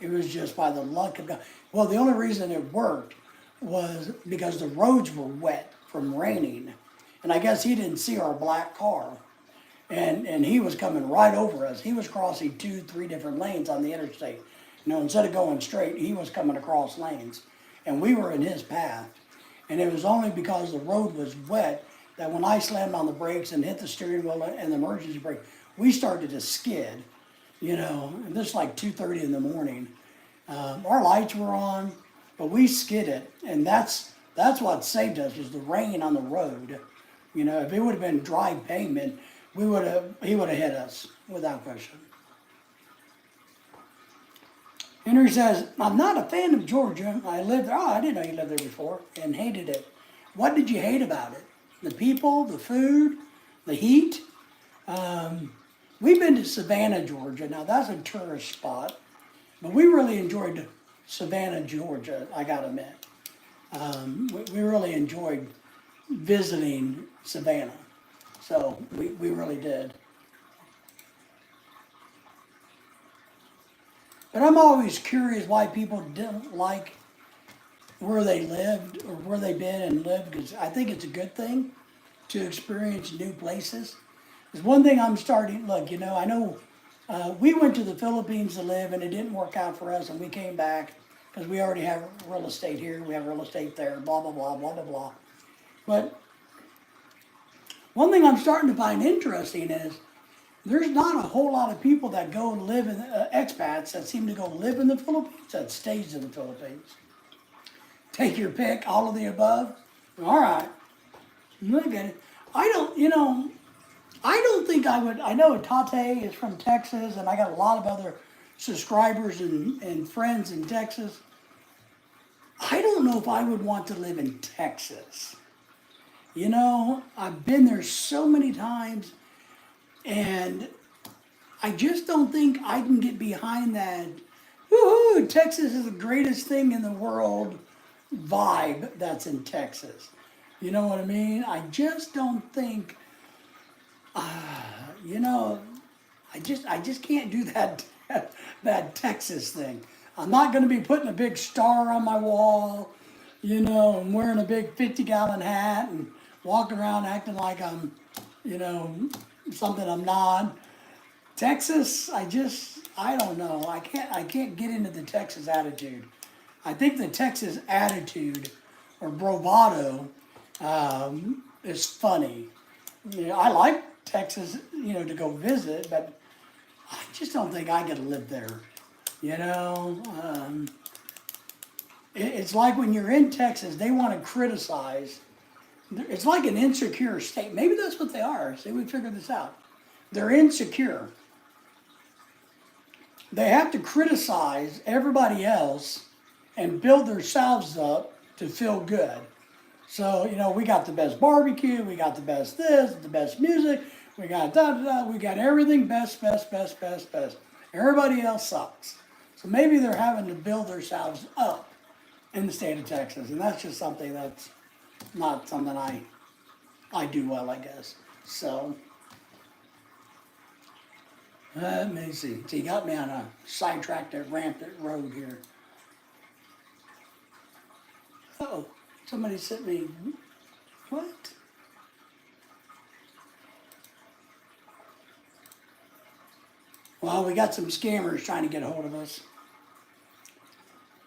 It was just by the luck of God. Well, the only reason it worked was because the roads were wet from raining. And I guess he didn't see our black car. And he was coming right over us. He was crossing 2-3 different lanes on the interstate. Instead of going straight, he was coming across lanes. And we were in his path. And it was only because the road was wet that when I slammed on the brakes and hit the steering wheel and the emergency brake, we started to skid, and this is like 2:30 in the morning. Our lights were on, but we skidded, and that's what saved us, was the rain on the road. If it would have been dry pavement, he would have hit us, without question. Henry says, I'm not a fan of Georgia. I lived there. Oh, I didn't know you lived there before, and hated it. What did you hate about it? The people, the food, the heat. We've been to Savannah, Georgia. Now, that's a tourist spot. But we really enjoyed Savannah, Georgia, I got to admit. We really enjoyed visiting Savannah. So, we really did. But I'm always curious why people didn't like where they lived or where they've been and lived, because I think it's a good thing to experience new places. There's one thing I'm starting, look, I know We went to the Philippines to live, and it didn't work out for us, and we came back because we already have real estate here, we have real estate there, blah, blah, blah, blah, blah, blah. But one thing I'm starting to find interesting is there's not a whole lot of people that go and live in, expats that seem to go live in the Philippines, that stays in the Philippines. Take your pick, all of the above. All right, look at it. I don't think I would. I know Tate is from Texas, and I got a lot of other subscribers and friends in Texas. I don't know if I would want to live in Texas. You know, I've been there so many times, and I just don't think I can get behind that. Woohoo! Texas is the greatest thing in the world vibe that's in Texas. You know what I mean? I just don't think. You know, I just can't do that that Texas thing. I'm not going to be putting a big star on my wall, you know, and wearing a big 50-gallon hat and walking around acting like I'm, you know, something I'm not. Texas, I don't know. I can't get into the Texas attitude. I think the Texas attitude or bravado is funny. You know, I like Texas, you know, to go visit, but I just don't think I could live there. You know, it's like when you're in Texas, they want to criticize. It's like an insecure state. Maybe that's what they are. See, we figured this out. They're insecure. They have to criticize everybody else and build themselves up to feel good. So, you know, we got the best barbecue, we got the best this, the best music, we got we got everything best. Everybody else sucks. So maybe they're having to build themselves up in the state of Texas, and that's just something that's not something I do well, I guess. So, let me see. So you got me on a sidetracked rampant road here. Uh-oh. Somebody sent me, what? Well, we got some scammers trying to get a hold of us.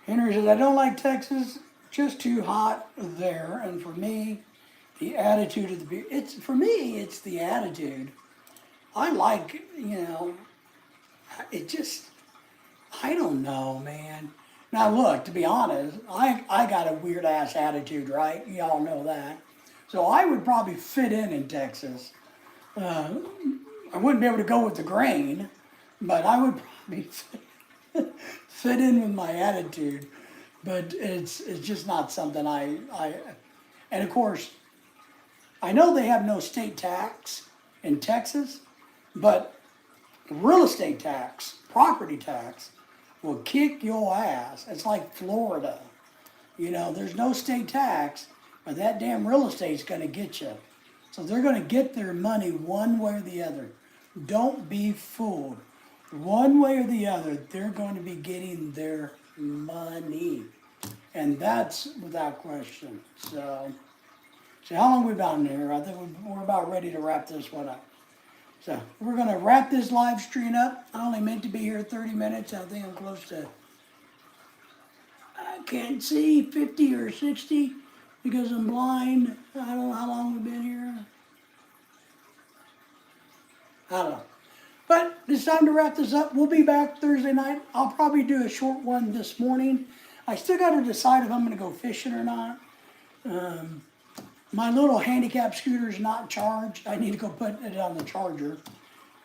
Henry says, I don't like Texas, just too hot there. And for me, the attitude of the beer, for me, it's the attitude. I like, you know, it just, I don't know, man. Now look, to be honest, I got a weird ass attitude, right? Y'all know that. So I would probably fit in Texas. I wouldn't be able to go with the grain, but I would probably fit in with my attitude. But it's just not something and of course, I know they have no state tax in Texas, but real estate tax, property tax, will kick your ass. It's like Florida. You know, there's no state tax, but that damn real estate's going to get you. So they're going to get their money one way or the other. Don't be fooled. One way or the other, they're going to be getting their money. And that's without question. So how long have we been here? I think we're about ready to wrap this one up. So we're going to wrap this live stream up. I only meant to be here 30 minutes. I think I'm close to, I can't see, 50 or 60 because I'm blind. I don't know how long we've been here. I don't know. But it's time to wrap this up. We'll be back Thursday night. I'll probably do a short one this morning. I still got to decide if I'm going to go fishing or not. My little handicap scooter is not charged. I need to go put it on the charger.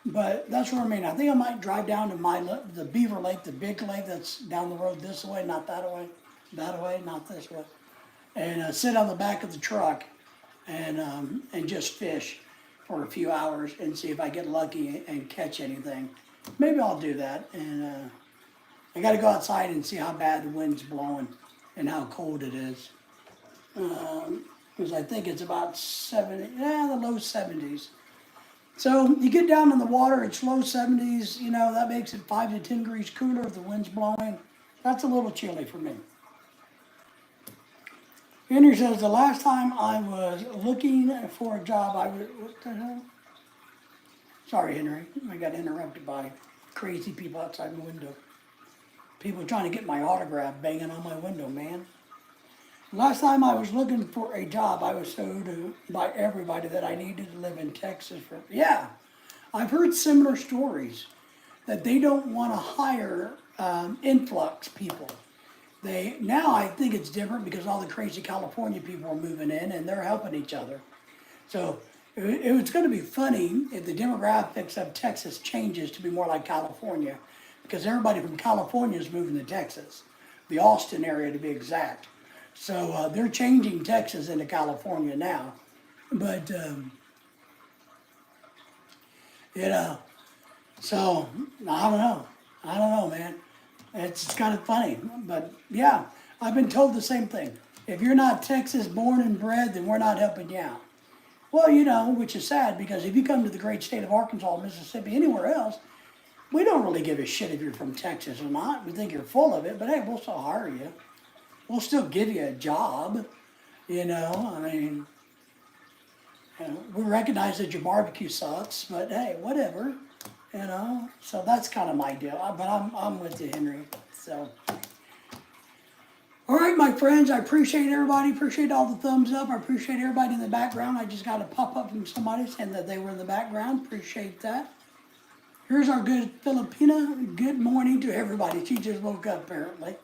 But that's what I mean. I think I might drive down to the Beaver Lake, the big lake that's down the road this way, not that way. That way, not this way. And sit on the back of the truck and just fish for a few hours and see if I get lucky and catch anything. Maybe I'll do that. And I got to go outside and see how bad the wind's blowing and how cold it is. Because I think it's about the low 70s. So you get down in the water, it's low 70s, you know, that makes it 5 to 10 degrees cooler if the wind's blowing. That's a little chilly for me. Henry says, the last time I was looking for a job, what the hell? Sorry, Henry, I got interrupted by crazy people outside my window. People trying to get my autograph banging on my window, man. Last time I was looking for a job, I was told by everybody that I needed to live in Texas. Yeah, I've heard similar stories that they don't want to hire influx people. Now I think it's different because all the crazy California people are moving in and they're helping each other. So it's going to be funny if the demographics of Texas changes to be more like California, because everybody from California is moving to Texas, the Austin area to be exact. So they're changing Texas into California now. But, so I don't know. I don't know, man. It's kind of funny. But yeah, I've been told the same thing. If you're not Texas born and bred, then we're not helping you out. Well, which is sad, because if you come to the great state of Arkansas, Mississippi, anywhere else, we don't really give a shit if you're from Texas or not. We think you're full of it, but hey, we'll still hire you. We'll still give you a job, I mean, we recognize that your barbecue sucks, but hey, whatever, So that's kind of my deal, but I'm with you, Henry, so. All right, my friends, I appreciate everybody, appreciate all the thumbs up, I appreciate everybody in the background. I just got a pop-up from somebody saying that they were in the background, appreciate that. Here's our good Filipina. Good morning to everybody. She just woke up, apparently.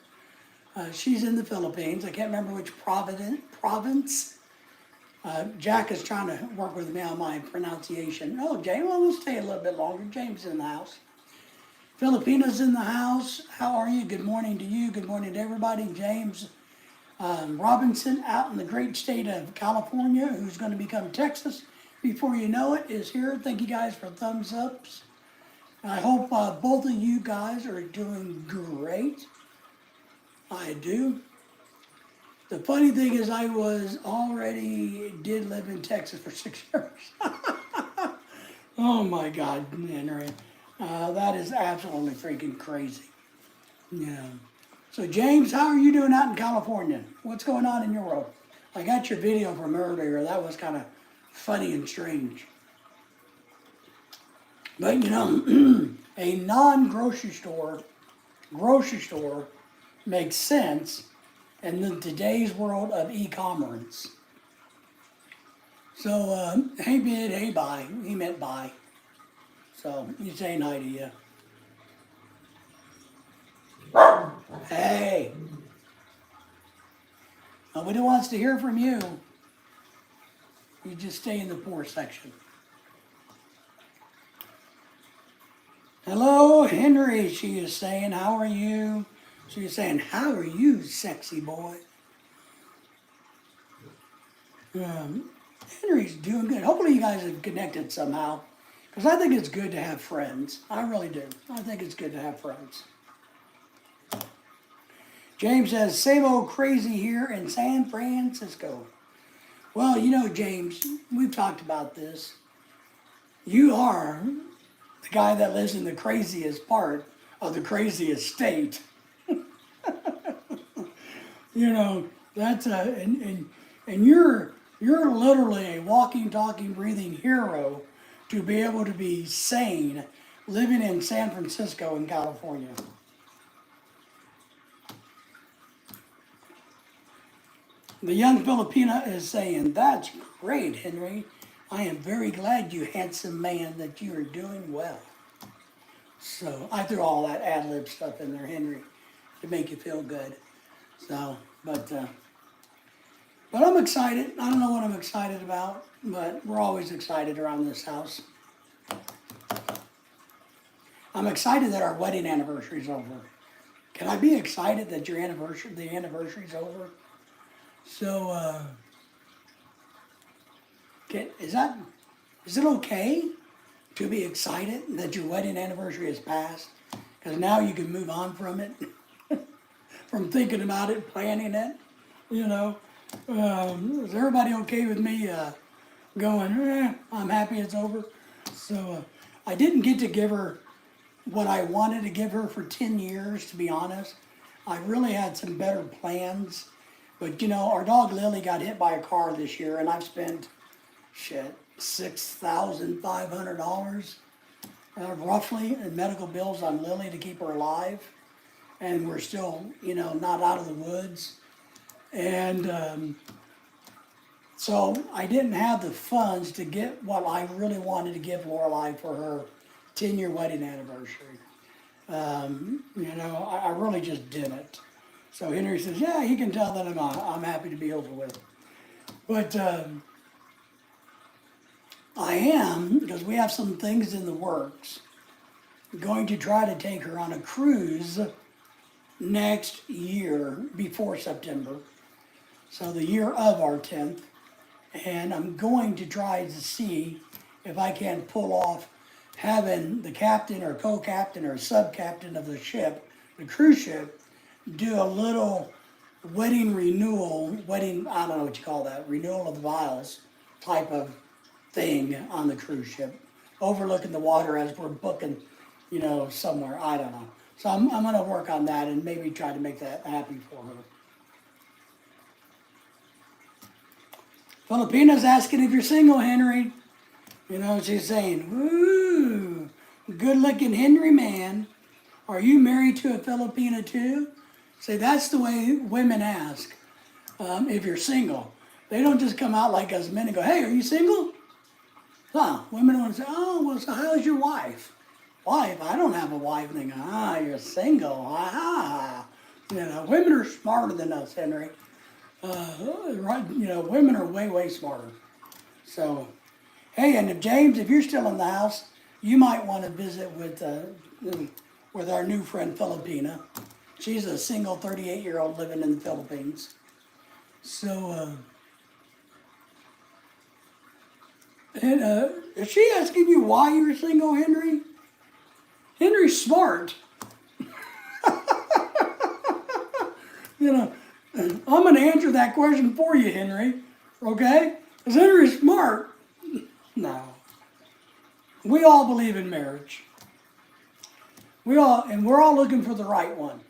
She's in the Philippines. I can't remember which province. Jack is trying to work with me on my pronunciation. Oh, James, well, we'll stay a little bit longer. James is in the house. Filipina's in the house. How are you? Good morning to you. Good morning to everybody. James Robinson out in the great state of California, who's going to become Texas before you know it, is here. Thank you guys for thumbs ups. I hope both of you guys are doing great. I do. The funny thing is I did live in Texas for 6 years. Oh my God, Henry. That is absolutely freaking crazy. Yeah. So James, how are you doing out in California? What's going on in your world? I got your video from earlier. That was kind of funny and strange. But a non-grocery store, makes sense in today's world of e-commerce. So, hey bid, hey bye. He meant bye. So, he's saying hi to you. Hey. Nobody wants to hear from you. You just stay in the poor section. Hello, Henry, she is saying. How are you? She is saying, how are you, sexy boy? Henry's doing good. Hopefully you guys have connected somehow. Because I think it's good to have friends. I really do. I think it's good to have friends. James says, same old crazy here in San Francisco. Well, James, we've talked about this. You are the guy that lives in the craziest part of the craziest state. That's and you're literally a walking, talking, breathing hero to be able to be sane living in San Francisco in California. The young Filipina is saying, that's great, Henry. I am very glad, you handsome man, that you are doing well. So I threw all that ad-lib stuff in there, Henry, to make you feel good. So, but I'm excited. I don't know what I'm excited about, but we're always excited around this house. I'm excited that our wedding anniversary is over. Can I be excited that the anniversary is over? So, is it okay to be excited that your wedding anniversary has passed? Because now you can move on from it, from thinking about it, planning it, Is everybody okay with me going, I'm happy it's over? So I didn't get to give her what I wanted to give her for 10 years, to be honest. I really had some better plans. But, our dog Lily got hit by a car this year, and I've spent, $6,500 roughly, in medical bills on Lily to keep her alive. And we're still, not out of the woods. And so I didn't have the funds to get what I really wanted to give Lorelai for her 10-year wedding anniversary. I really just didn't. So Henry says, yeah, he can tell that I'm happy to be over with. But I am, because we have some things in the works, going to try to take her on a cruise next year before September. So the year of our 10th. And I'm going to try to see if I can pull off having the captain or co-captain or sub-captain of the ship, the cruise ship, do a little wedding, I don't know what you call that, renewal of the vows type of thing on the cruise ship, overlooking the water as we're booking, somewhere, I don't know. So I'm going to work on that and maybe try to make that happy for her. Filipina's asking if you're single, Henry. She's saying, "Ooh, good-looking Henry man. Are you married to a Filipina too?" See, that's the way women ask if you're single. They don't just come out like us men and go, "Hey, are you single?" Women want to say, "Oh, well, so how's your wife?" Wife? I don't have a wife. And they go, you're single. Women are smarter than us, Henry. Women are way, way smarter. So, hey, and if James, if you're still in the house, you might want to visit with our new friend Filipina. She's a single 38-year-old living in the Philippines. So, is she asking you why you're single, Henry? Henry's smart. I'm going to answer that question for you, Henry. Okay? Is Henry smart? No. We all believe in marriage. We're all looking for the right one.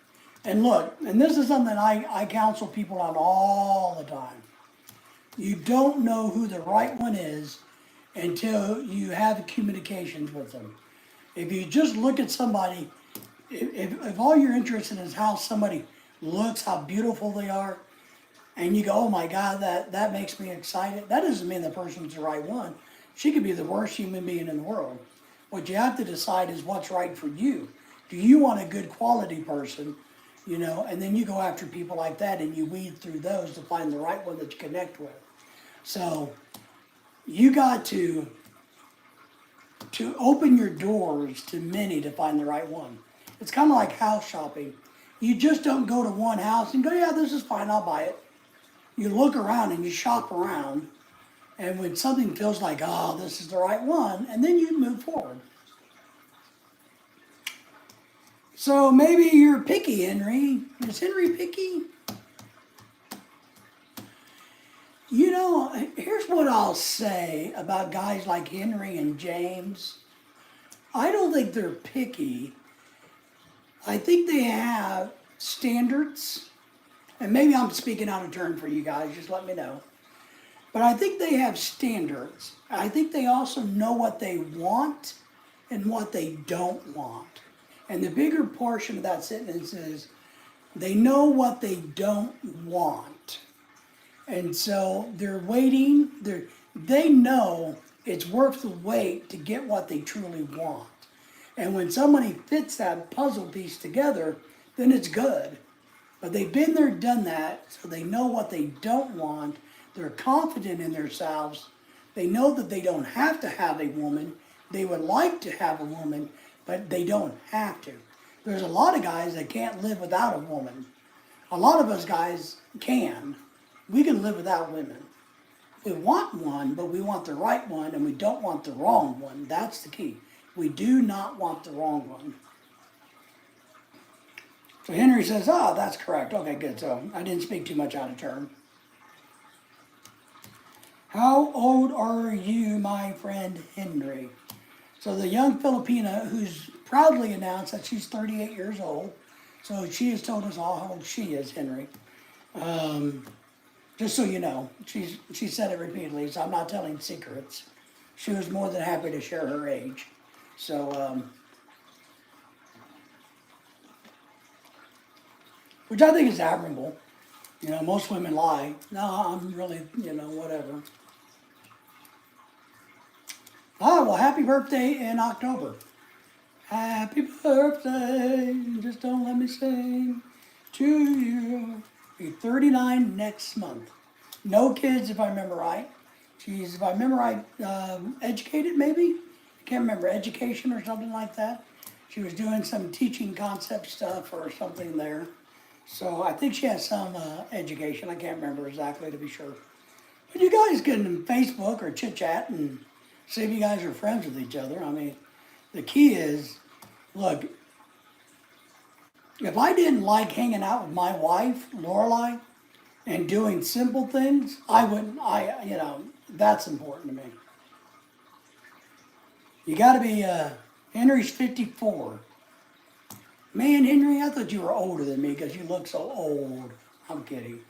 And look, and this is something I counsel people on all the time. You don't know who the right one is until you have communications with them. If you just look at somebody, if all you're interested in is how somebody looks, how beautiful they are, and you go, oh my God, that makes me excited, that doesn't mean the person's the right one. She could be the worst human being in the world. What you have to decide is what's right for you. Do you want a good quality person, and then you go after people like that and you weed through those to find the right one that you connect with. So you got to open your doors to many to find the right one. It's kind of like house shopping. You just don't go to one house and go, yeah, this is fine, I'll buy it. You look around and you shop around, and when something feels like, oh, this is the right one, and then you move forward. So maybe you're picky, Henry. Is Henry picky? Here's what I'll say about guys like Henry and James. I don't think they're picky. I think they have standards. And maybe I'm speaking out of turn for you guys, just let me know. But I think they have standards. I think they also know what they want and what they don't want. And the bigger portion of that sentence is they know what they don't want. And so they're waiting. They know it's worth the wait to get what they truly want. And when somebody fits that puzzle piece together, then it's good. But they've been there, done that, so they know what they don't want. They're confident in themselves. They know that they don't have to have a woman. They would like to have a woman, but they don't have to. There's a lot of guys that can't live without a woman. A lot of us guys can. We can live without women. We want one, but we want the right one, and we don't want the wrong one. That's the key. We do not want the wrong one. So Henry says, that's correct. Okay, good. So I didn't speak too much out of turn. How old are you, my friend Henry? So the young Filipina who's proudly announced that she's 38 years old. So she has told us all how old she is, Henry. Just so you know, she said it repeatedly, so I'm not telling secrets. She was more than happy to share her age. So, which I think is admirable. You know, most women lie. No, I'm really, whatever. Oh, well, happy birthday in October. Happy birthday, just don't let me sing to you. Be 39 next month. No kids, if I remember right. She's, if I remember right, educated maybe? I can't remember, education or something like that. She was doing some teaching concept stuff or something there. So I think she has some education. I can't remember exactly to be sure. But you guys can Facebook or chit chat and see if you guys are friends with each other. I mean, the key is, look, if I didn't like hanging out with my wife, Lorelai, and doing simple things, I wouldn't, that's important to me. You gotta be, Henry's 54. Man, Henry, I thought you were older than me because you look so old. I'm kidding.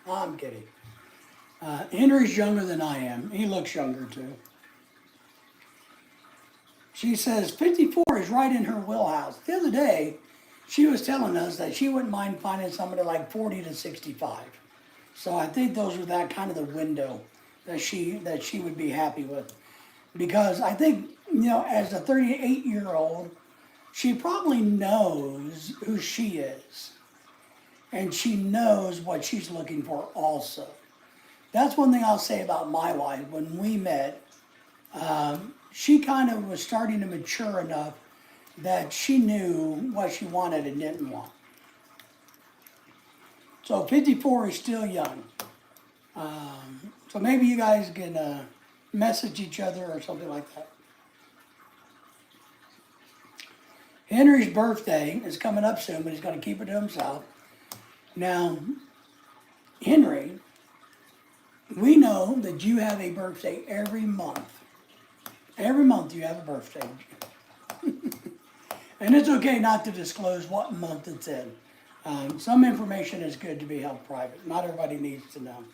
Henry's younger than I am. He looks younger too. She says 54 is right in her wheelhouse. The other day, she was telling us that she wouldn't mind finding somebody like 40 to 65. So I think those are that kind of the window that she would be happy with. Because I think, as a 38-year-old, she probably knows who she is. And she knows what she's looking for also. That's one thing I'll say about my wife. When we met, she kind of was starting to mature enough that she knew what she wanted and didn't want. So 54 is still young. So maybe you guys can message each other or something like that. Henry's birthday is coming up soon, but he's going to keep it to himself. Now, Henry, we know that you have a birthday every month. Every month you have a birthday. And it's okay not to disclose what month it's in. Some information is good to be held private. Not everybody needs to know.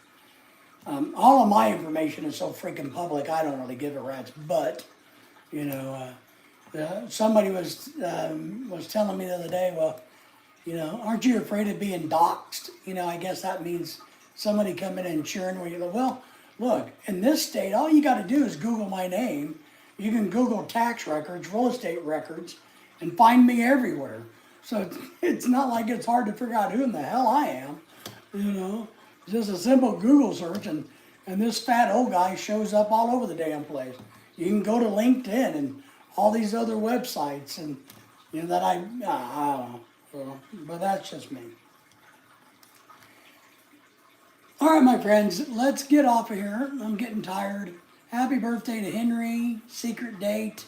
All of my information is so freaking public, I don't really give a rat's butt. Somebody was telling me the other day, well, aren't you afraid of being doxxed? I guess that means somebody coming in and cheering where you go, well, look, in this state, all you got to do is Google my name. You can Google tax records, real estate records, and find me everywhere. So it's not like it's hard to figure out who in the hell I am. It's just a simple Google search, and this fat old guy shows up all over the damn place. You can go to LinkedIn and all these other websites, and that I don't know. But that's just me. All right, my friends, let's get off of here. I'm getting tired. Happy birthday to Henry, secret date.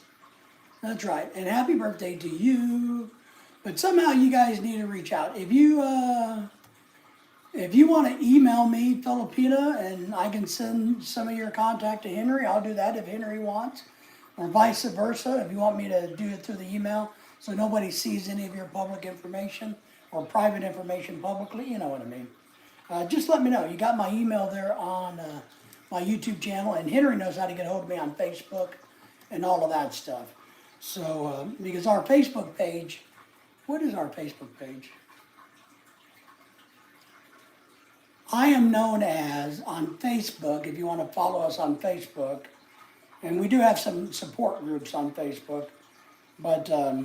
That's right, and happy birthday to you. But somehow you guys need to reach out. If you want to email me, Filipina, and I can send some of your contact to Henry, I'll do that if Henry wants. Or vice versa, if you want me to do it through the email so nobody sees any of your public information or private information publicly, you know what I mean. Just let me know. You got my email there on my YouTube channel, and Henry knows how to get a hold of me on Facebook and all of that stuff. So, because our Facebook page, what is our Facebook page? I am known as, on Facebook, if you want to follow us on Facebook, and we do have some support groups on Facebook, but, so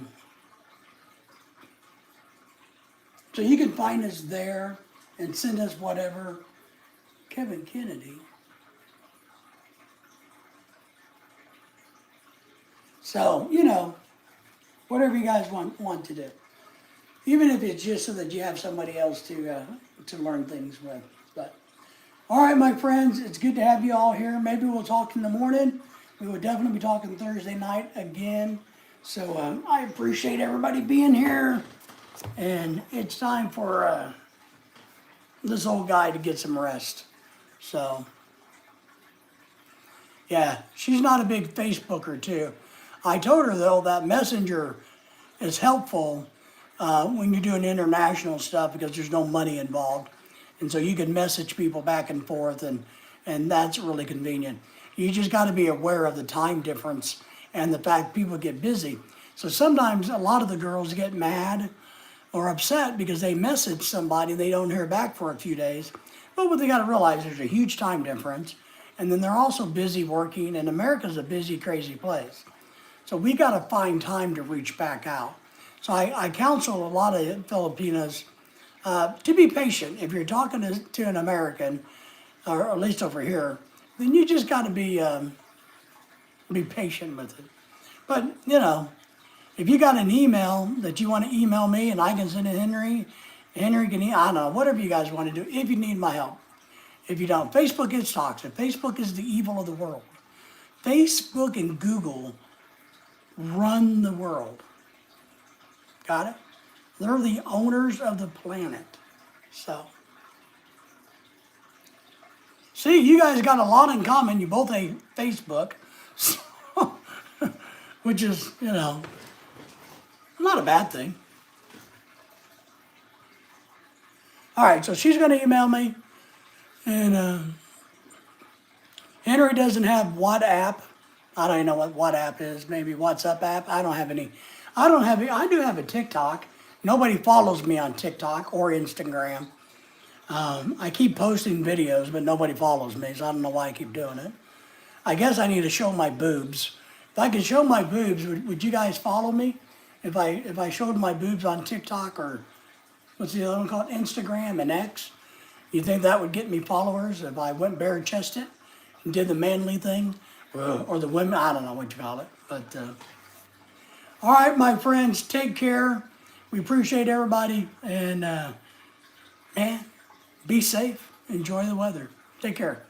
you can find us there and send us whatever. Kevin Kennedy. So, whatever you guys want to do. Even if it's just so that you have somebody else to learn things with. But, all right, my friends, it's good to have you all here. Maybe we'll talk in the morning. We will definitely be talking Thursday night again. So I appreciate everybody being here. And it's time for this old guy to get some rest. So, yeah, she's not a big Facebooker, too. I told her, though, that Messenger is helpful when you're doing international stuff because there's no money involved. And so you can message people back and forth, and that's really convenient. You just got to be aware of the time difference and the fact people get busy. So sometimes a lot of the girls get mad or upset because they message somebody and they don't hear back for a few days. But what they got to realize, there's a huge time difference. And then they're also busy working, and America's a busy, crazy place. So we got to find time to reach back out. So I counsel a lot of Filipinos to be patient. If you're talking to an American, or at least over here, then you just got to be patient with it. But, you know, if you got an email that you want to email me and I can send it to Henry, Henry can, I don't know, whatever you guys want to do, if you need my help. If you don't, Facebook is toxic. Facebook is the evil of the world. Facebook and Google run the world. Got it? They're the owners of the planet. So, see, you guys got a lot in common. You both hate Facebook, so, which is, you know, not a bad thing. All right, so she's going to email me. And Henry doesn't have WhatsApp. I don't even know what WhatsApp is. Maybe WhatsApp app. I don't have any. I do have a TikTok. Nobody follows me on TikTok or Instagram. I keep posting videos, but nobody follows me, so I don't know why I keep doing it. I guess I need to show my boobs. If I could show my boobs, would you guys follow me? If I showed my boobs on TikTok or what's the other one called? Instagram and X? You think that would get me followers if I went bare-chested and did the manly thing? Or the women, I don't know what you call it. But, all right, my friends, take care. We appreciate everybody. And, man, be safe. Enjoy the weather. Take care.